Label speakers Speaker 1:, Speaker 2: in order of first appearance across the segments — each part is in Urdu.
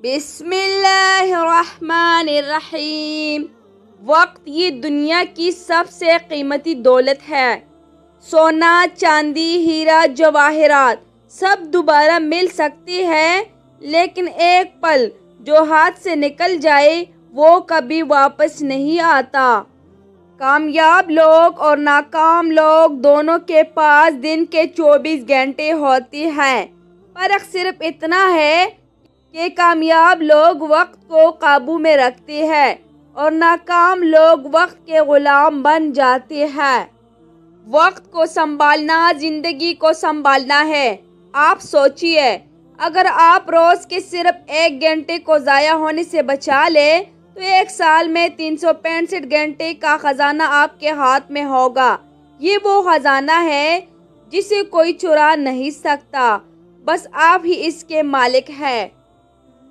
Speaker 1: بسم اللہ الرحمن الرحیم۔ وقت یہ دنیا کی سب سے قیمتی دولت ہے۔ سونا، چاندی، ہیرا، جواہرات سب دوبارہ مل سکتی ہے، لیکن ایک پل جو ہاتھ سے نکل جائے وہ کبھی واپس نہیں آتا۔ کامیاب لوگ اور ناکام لوگ دونوں کے پاس دن کے 24 گھنٹے ہوتے ہیں۔ فرق صرف اتنا ہے کہ کامیاب لوگ وقت کو قابو میں رکھتے ہیں اور ناکام لوگ وقت کے غلام بن جاتے ہیں۔ وقت کو سنبھالنا زندگی کو سنبھالنا ہے۔ آپ سوچئے، اگر آپ روز کے صرف 1 گھنٹے کو ضائع ہونے سے بچا لیں تو 1 سال میں 365 گھنٹے کا خزانہ آپ کے ہاتھ میں ہوگا۔ یہ وہ خزانہ ہے جسے کوئی چرا نہیں سکتا، بس آپ ہی اس کے مالک ہیں۔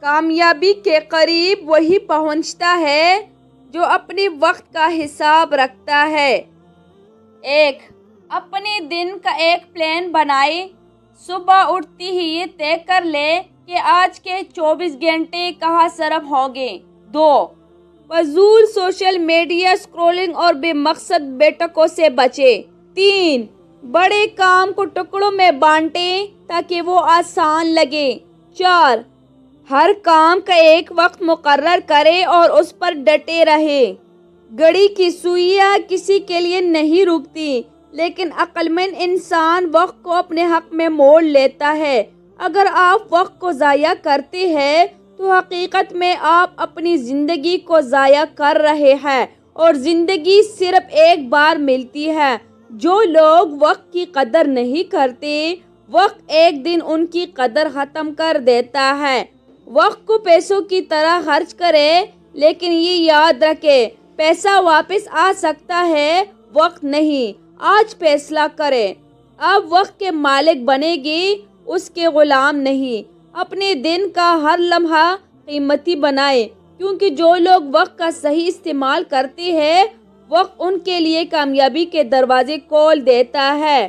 Speaker 1: کامیابی کے قریب وہی پہنچتا ہے جو اپنے وقت کا حساب رکھتا ہے۔ 1. اپنے دن کا ایک پلان بنائیں۔ صبح اٹھتے ہی یہ طے کر لے کہ آج کے 24 گھنٹے کہاں صرف ہوں گے۔ 2. فضول سوشل میڈیا اسکرولنگ اور بے مقصد بیٹھکوں سے بچیں۔ 3. بڑے کام کو ٹکڑوں میں بانٹیں تاکہ وہ آسان لگے۔ 4. ہر کام کا ایک وقت مقرر کریں اور اس پر ڈٹے رہیں۔ گھڑی کی سوئیاں کسی کے لیے نہیں رکتی، لیکن عقل مند انسان وقت کو اپنے حق میں موڑ لیتا ہے۔ اگر آپ وقت کو ضائع کرتے ہیں تو حقیقت میں آپ اپنی زندگی کو ضائع کر رہے ہیں، اور زندگی صرف ایک بار ملتی ہے۔ جو لوگ وقت کی قدر نہیں کرتے، وقت ایک دن ان کی قدر ختم کر دیتا ہے۔ وقت کو پیسوں کی طرح خرچ کریں، لیکن یہ یاد رکھیں، پیسہ واپس آ سکتا ہے، وقت نہیں۔ آج فیصلہ کریں، آپ وقت کے مالک بنیں گے، اس کے غلام نہیں۔ اپنے دن کا ہر لمحہ قیمتی بنائیں، کیونکہ جو لوگ وقت کا صحیح استعمال کرتے ہیں، وقت ان کے لیے کامیابی کے دروازے کھول دیتا ہے۔